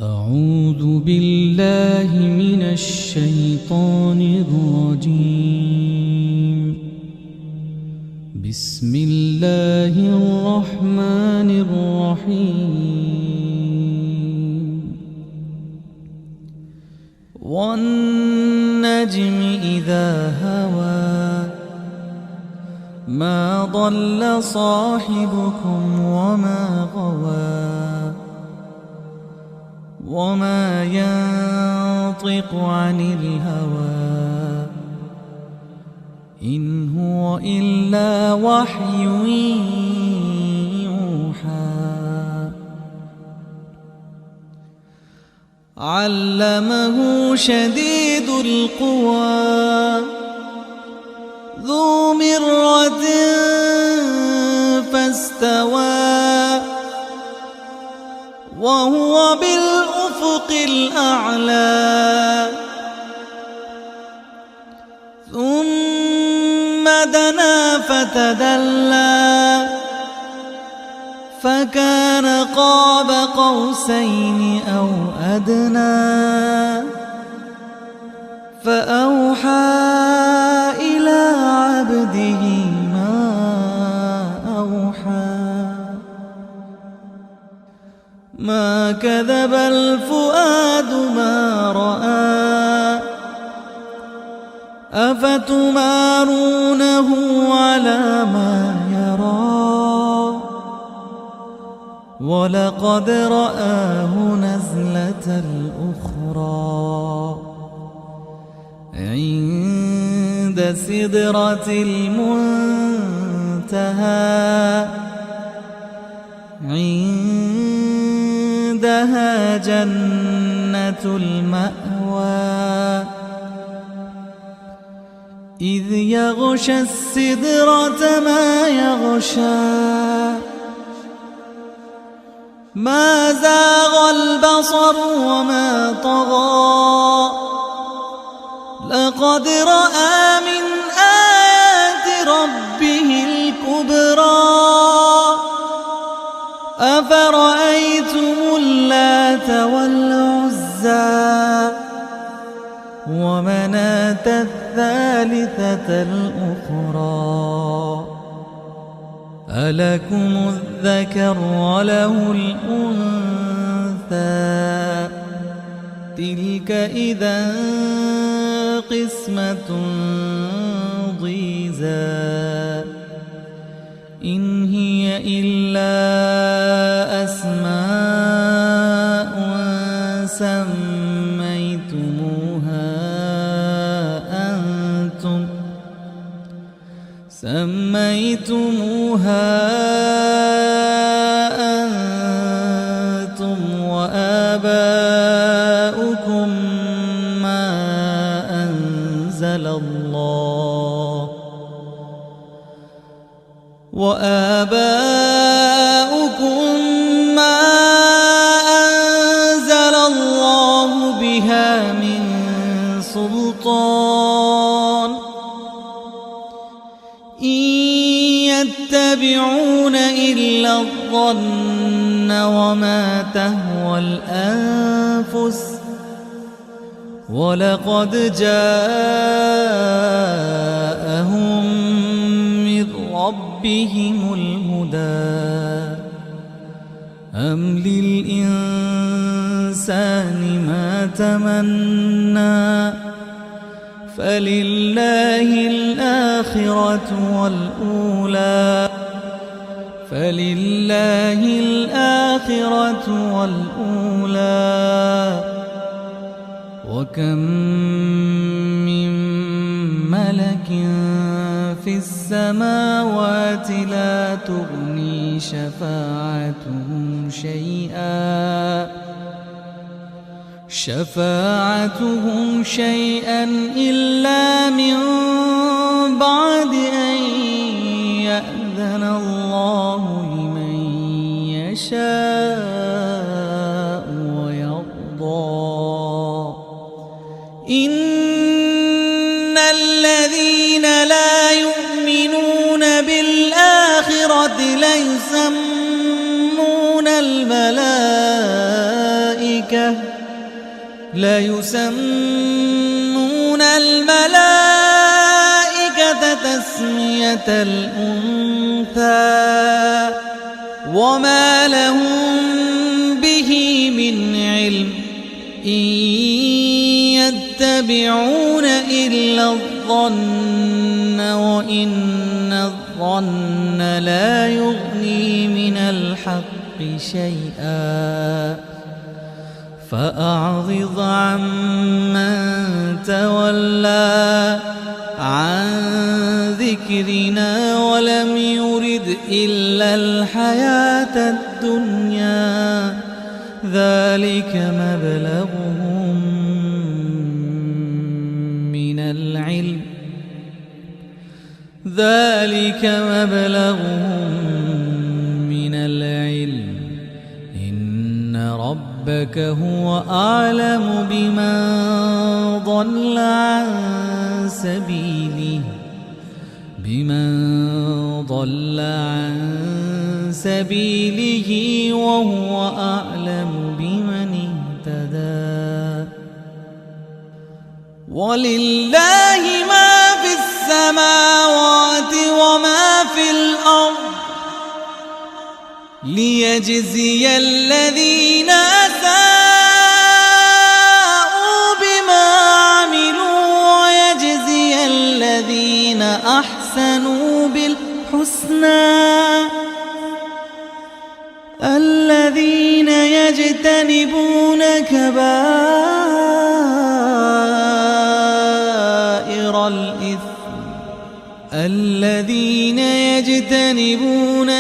أعوذ بالله من الشيطان الرجيم. بسم الله الرحمن الرحيم. والنجم إذا هوى ما ضل صاحبكم وما غوى وما ينطق عن الهوى إن هو إلا وحي يوحى. علمه شديد القوى ذو مرة فاستوى وهو بالأفق الأعلى. ثم دنا فتدلى فكان قاب قوسين أو أدنى فأوحى إلى عبده ما أوحى. ما كذب الفؤاد ما رأى أفتمارونه على ما يرى ولقد رآه نزلة أخرى عند سدرة المنتهى عندها جنة المأوى. إذ يغشى السدرة ما يغشى ما زاغ البصر وما طغى لقد رأى من آيات ربه الكبرى. أفرأيتم اللات والعزى ومناة الثالثة الأخرى ألكم الذكر وله الأنثى تلك إذا قسمة ضيزى. إن هي إلا أسماء سميتموها أنتم وآباؤكم ما أنزل الله بها من سلطان إن يتبعون إلا الظن وما تهوى الأنفس ولقد جاءهم من ربهم الهدى. أم للإنسان ما تمنى فلله الآخرة والأولى. وكم من ملك في السماوات لا تغني شفاعتهم شيئا إلا من بعد أن يأذن الله لمن يشاء ويرضى. إن الذين لا يؤمنون بالآخرة ليسمون الملائكة ليسمون الملائكة تسمية الأنثى وما لهم به من علم إن يتبعون إلا الظن وإن الظن لا يغني من الحق شيئا فأعرض عمن تولى عن ذكرنا ولم يرد إلا الحياة الدنيا ذلك مبلغهم من العلم إن ربك هو أعلم بمن ضل عن سبيله وهو أعلم بمن اهتدى ولله ما في السماوات وما في الأرض ليجزي الذين أساءوا بما عملوا ويجزي الذين أحسنوا بالحسنى الذين يجتنبون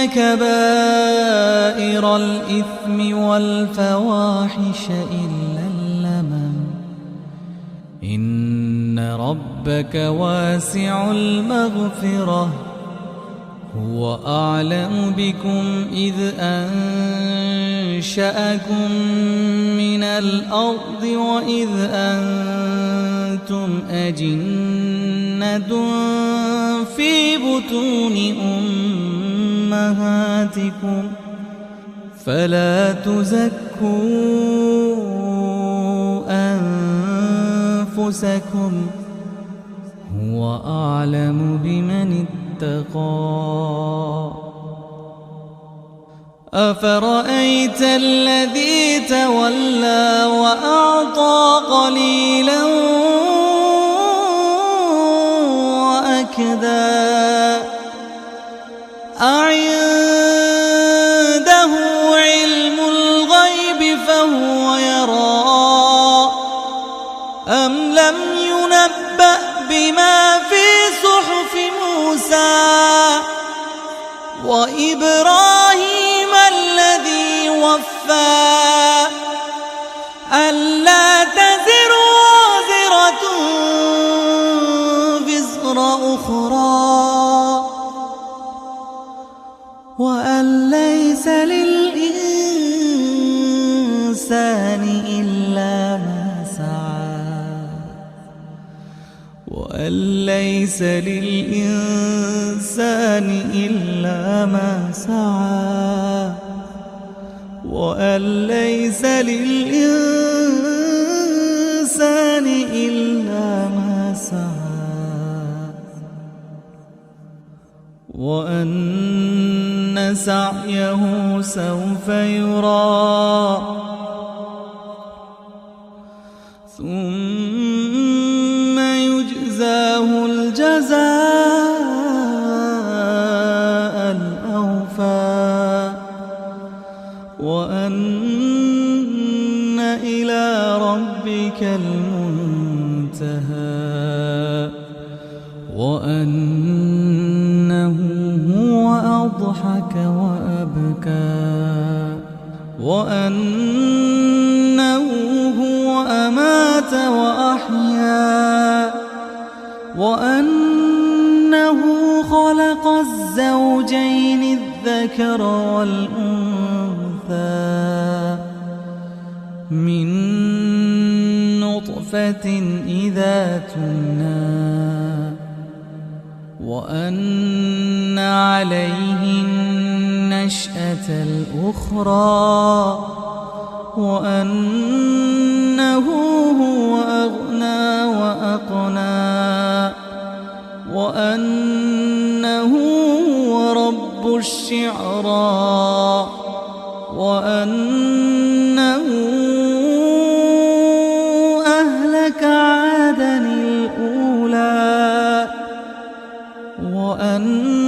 كبائر الإثم والفواحش إلا اللمم إن ربك واسع المغفرة هو أعلم بكم إذ أنشأكم من الأرض وإذ أنتم أجنة في بطون أمهاتكم فلا تزكوا أنفسكم هو أعلم بمن اتقى أفرأيت الذي تولى وأعطى قليلا وأكدى أعنده علم الغيب فهو يرى أم لم ينبأ بما في صحف موسى وإبراهيم الذي وفى ألا تزر وازرة وزر أخرى وأن ليس للإنسان إلا ما سعى وأن ليس للإنسان إلا ما سعى وأن ليس للإنسان إلا ما سعى وأن سعيه سوف يرى ثم يجزاه الجزاء الأوفى وأن إلى ربك المنتهى وأنه هو أضحك وأبكى وأنه هو أمات وأحيا وأنه خلق الزوجين الذكر والأنثى من نطفة إذا تمنى وأن عليه النشأة الأخرى وأنه هو أغنى وأقنى وأنه هو رب الشعرى وأنه أهلك عادا الأولى وأنه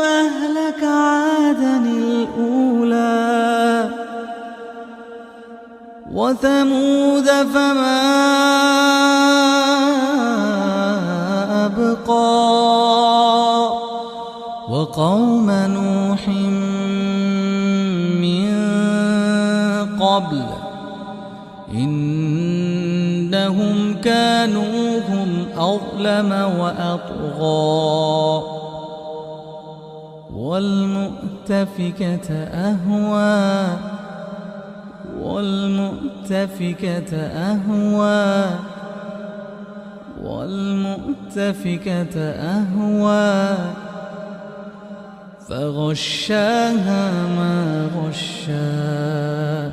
أهلك عادا الأولى وثمود فما أبقى وقوم نوح من قبل إنهم كانوا هم أظلم وأطغى والمؤتفكة أهوى والمؤتفكة أهوى والمؤتفكة أهوى فغشاها ما غشا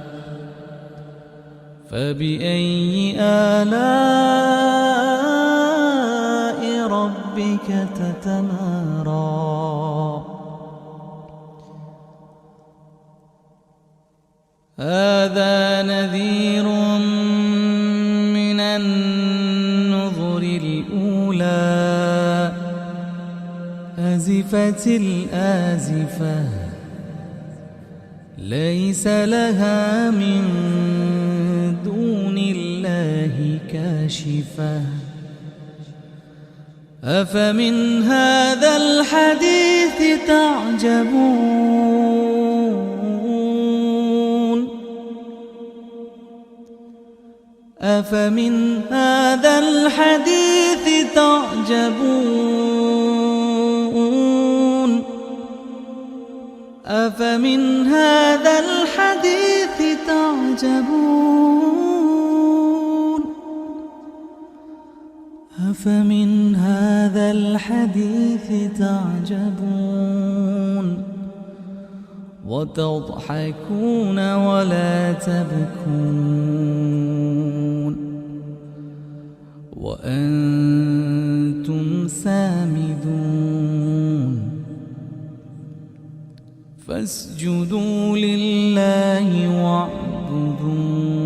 فبأي آلاء ربك تتمارى هذا نذير من النذر الأولى أزفت الآزفة ليس لها من دون الله كاشفة أفمن هذا الحديث تعجبون أفمن هذا الحديث تعجبون أفمن هذا الحديث تعجبون أفمن هذا الحديث تعجبون وتضحكون ولا تبكون وأنتم سامدون فاسجدوا لله واعبدوا